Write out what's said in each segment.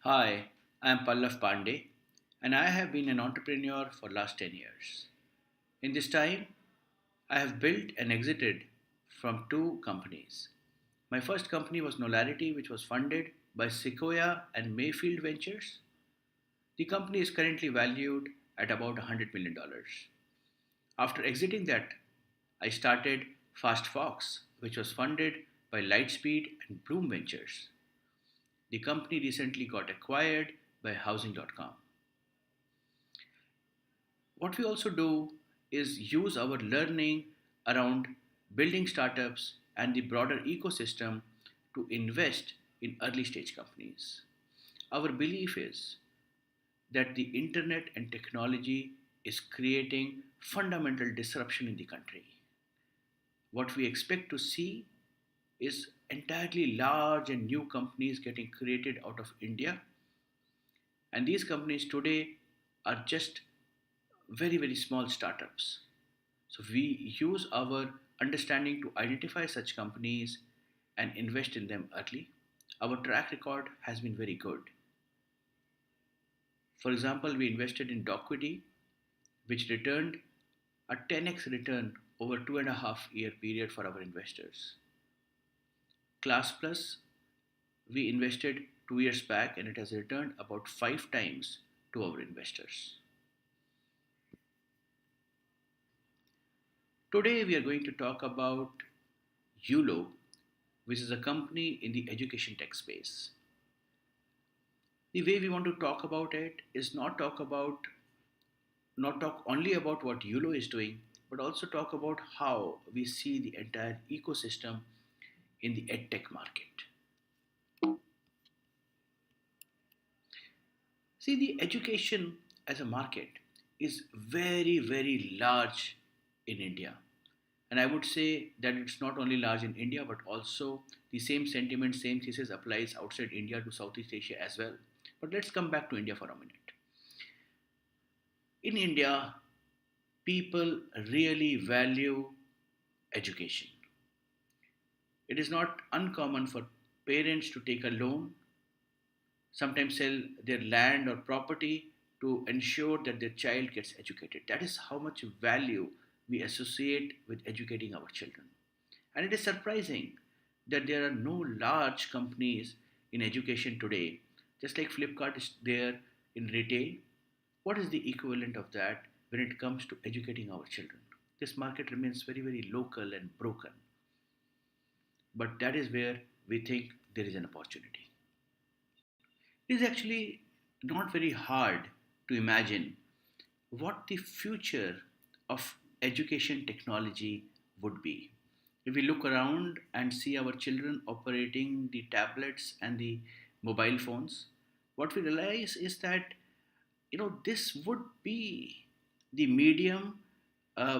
Hi, I am Pallav Pandey and I have been an entrepreneur for last 10 years. In this time, I have built and exited from two companies. My first company was Nolarity, which was funded by Sequoia and Mayfield Ventures. The company is currently valued at about $100 million. After exiting that, I started Fast Fox, which was funded by Lightspeed and Bloom Ventures. The company recently got acquired by Housing.com. What we also do is use our learning around building startups and the broader ecosystem to invest in early stage companies. Our belief is that the internet and technology is creating fundamental disruption in the country. What we expect to see is entirely large and new companies getting created out of India, and these companies today are just very small startups. So we use our understanding to identify such companies and invest in them early. Our track record has been very good. For example, we invested in Docquity, which returned a 10x return over 2.5 year period for our investors. Class Plus, we invested 2 years back and it has returned about 5 times to our investors. Today we are going to talk about Uolo, which is a company in the education tech space. The way we want to talk about it is not talk only about what Uolo is doing, but also talk about how we see the entire ecosystem in the edtech market. See, the education as a market is very large in India. And I would say that it's not only large in India, but also the same sentiment, same thesis applies outside India to Southeast Asia as well. But let's come back to India for a minute. In India, people really value education. It is not uncommon for parents to take a loan, sometimes sell their land or property to ensure that their child gets educated. That is how much value we associate with educating our children. And it is surprising that there are no large companies in education today, just like Flipkart is there in retail. What is the equivalent of that when it comes to educating our children? This market remains very local and broken, but that is where we think there is an opportunity. It is actually not very hard to imagine what the future of education technology would be. If we look around and see our children operating the tablets and the mobile phones, what we realize is that this would be the medium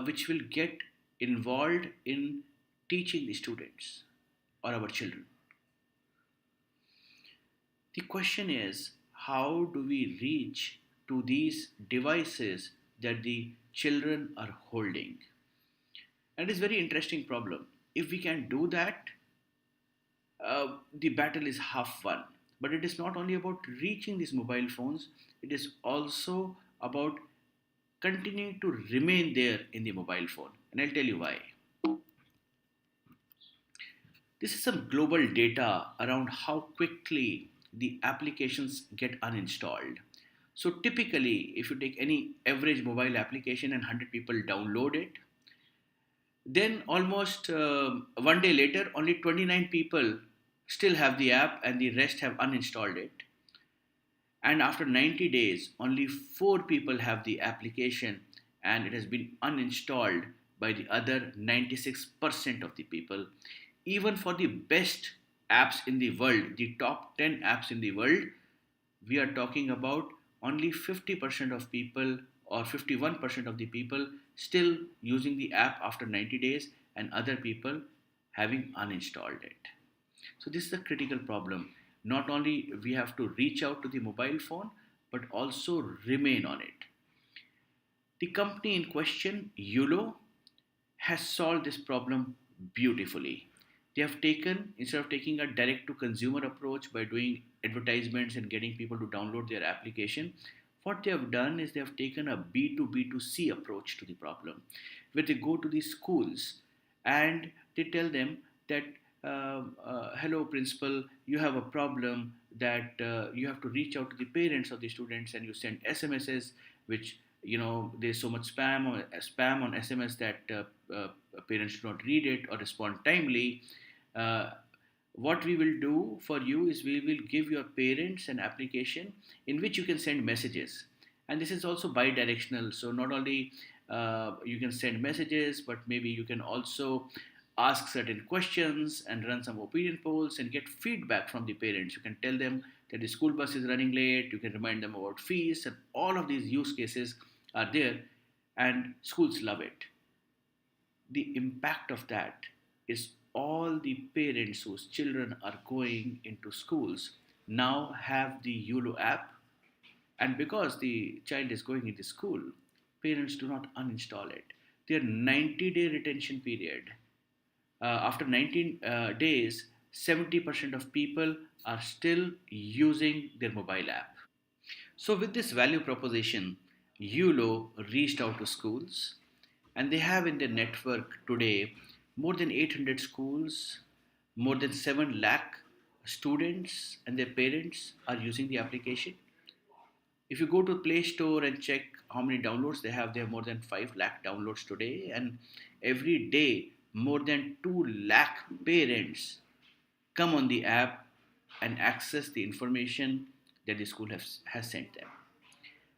which will get involved in teaching the students or our children. The question is, how do we reach to these devices that the children are holding? And it's a very interesting problem. If we can do that, the battle is half won. But it is not only about reaching these mobile phones, it is also about continuing to remain there in the mobile phone. And I'll tell you why. This is some global data around how quickly the applications get uninstalled. So typically, if you take any average mobile application and 100 people download it, then almost one day later, only 29 people still have the app and the rest have uninstalled it. And after 90 days, only 4 people have the application and it has been uninstalled by the other 96% of the people. Even for the best apps in the world, the top 10 apps in the world, we are talking about only 50% of people or 51% of the people still using the app after 90 days and other people having uninstalled it. So this is a critical problem. Not only we have to reach out to the mobile phone, but also remain on it. The company in question, Uolo, has solved this problem beautifully. They have taken, instead of taking a direct to consumer approach by doing advertisements and getting people to download their application, what they have done is they have taken a B2B2C approach to the problem, where they go to these schools and they tell them that, hello, principal, you have a problem that you have to reach out to the parents of the students, and you send SMSs, which there's so much spam on SMS that parents do not read it or respond timely. uh, what we will do for you is we will give your parents an application in which you can send messages, and this is also bi-directional. So not only you can send messages, but maybe you can also ask certain questions and run some opinion polls and get feedback from the parents. You can tell them that the school bus is running late, you can remind them about fees, and all of these use cases are there, and schools love it. The impact of that is all the parents whose children are going into schools now have the Uolo app, and because the child is going into school, parents do not uninstall it. Their 90-day retention period, after 19 days, 70% of people are still using their mobile app. So, with this value proposition, Ulo reached out to schools, and they have in their network today more than 800 schools, more than 7 lakh students and their parents are using the application. If you go to Play Store and check how many downloads they have more than 5 lakh downloads today, and every day more than 2 lakh parents come on the app and access the information that the school has sent them.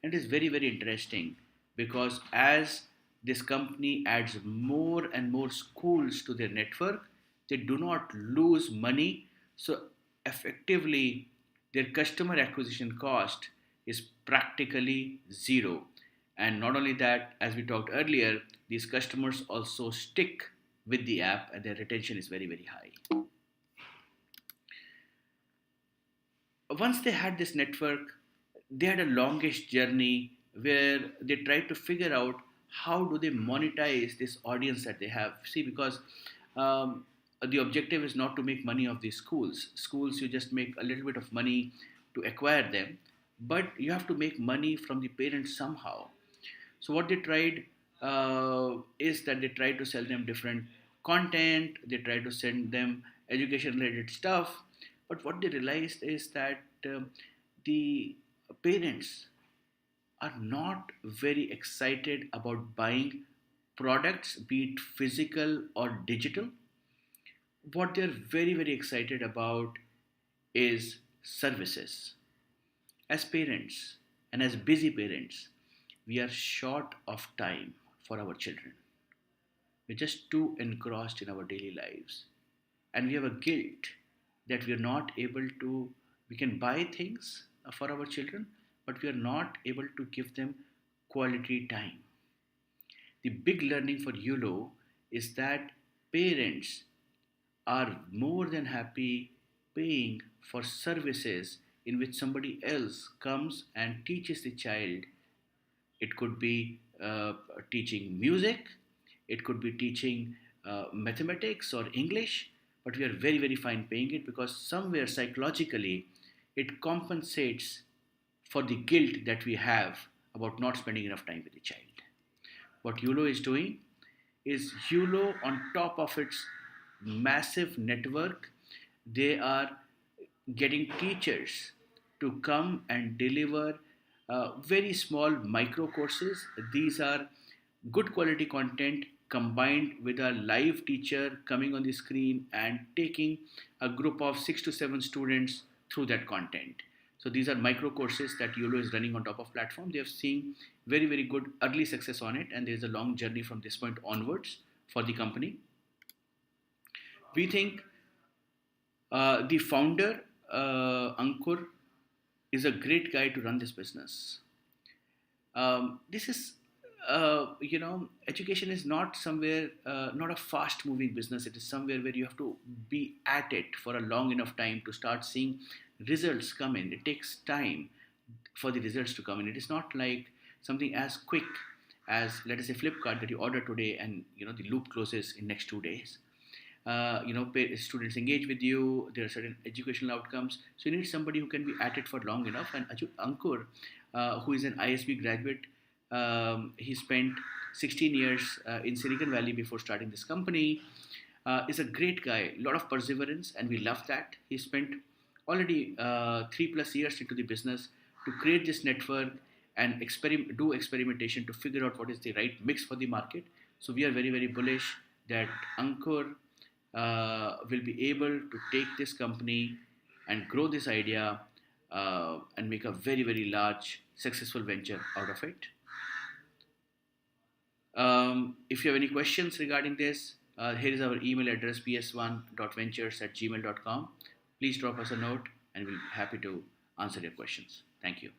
And it is very, very interesting because as this company adds more and more schools to their network, they do not lose money. So, effectively, their customer acquisition cost is practically zero. And not only that, as we talked earlier, these customers also stick with the app and their retention is very, very high. Once they had this network, they had a longish journey where they tried to figure out how do they monetize this audience that they have. See, because the objective is not to make money of these schools, you just make a little bit of money to acquire them, but you have to make money from the parents somehow. So what they tried is that they tried to sell them different content, they tried to send them education related stuff, but what they realized is that the parents are not very excited about buying products, be it physical or digital. What they're very, very excited about is services. As parents and as busy parents, we are short of time for our children. We're just too engrossed in our daily lives. And we have a guilt that we are not able to, we can buy things for our children, but we are not able to give them quality time. The big learning for YOLO is that parents are more than happy paying for services in which somebody else comes and teaches the child. It could be teaching music, it could be teaching mathematics or English, but we are very, very fine paying it because somewhere psychologically it compensates for the guilt that we have about not spending enough time with the child. What Yulo is doing is Yulo, on top of its massive network, they are getting teachers to come and deliver very small micro courses. These are good quality content combined with a live teacher coming on the screen and taking a group of 6 to 7 students through that content. So these are micro courses that Yolo is running on top of platform. They have seen very, very good early success on it, and there is a long journey from this point onwards for the company. We think the founder, Ankur, is a great guy to run this business. This is, education is not somewhere, not a fast moving business. It is somewhere where you have to be at it for a long enough time to start seeing results come in. It takes time for the results to come in. It is not like something as quick as, let us say, Flipkart, that you order today and the loop closes in next 2 days. students engage with you. There are certain educational outcomes, so you need somebody who can be at it for long enough. And Ankur, who is an ISB graduate, he spent 16 years in Silicon Valley before starting this company. Is a great guy, a lot of perseverance, and we love that. He spent already 3 plus years into the business to create this network and do experimentation to figure out what is the right mix for the market. So we are very, very bullish that Ankur will be able to take this company and grow this idea and make a very, very large, successful venture out of it. If you have any questions regarding this, here is our email address ps1.ventures@gmail.com. Please drop us a note and we'll be happy to answer your questions. Thank you.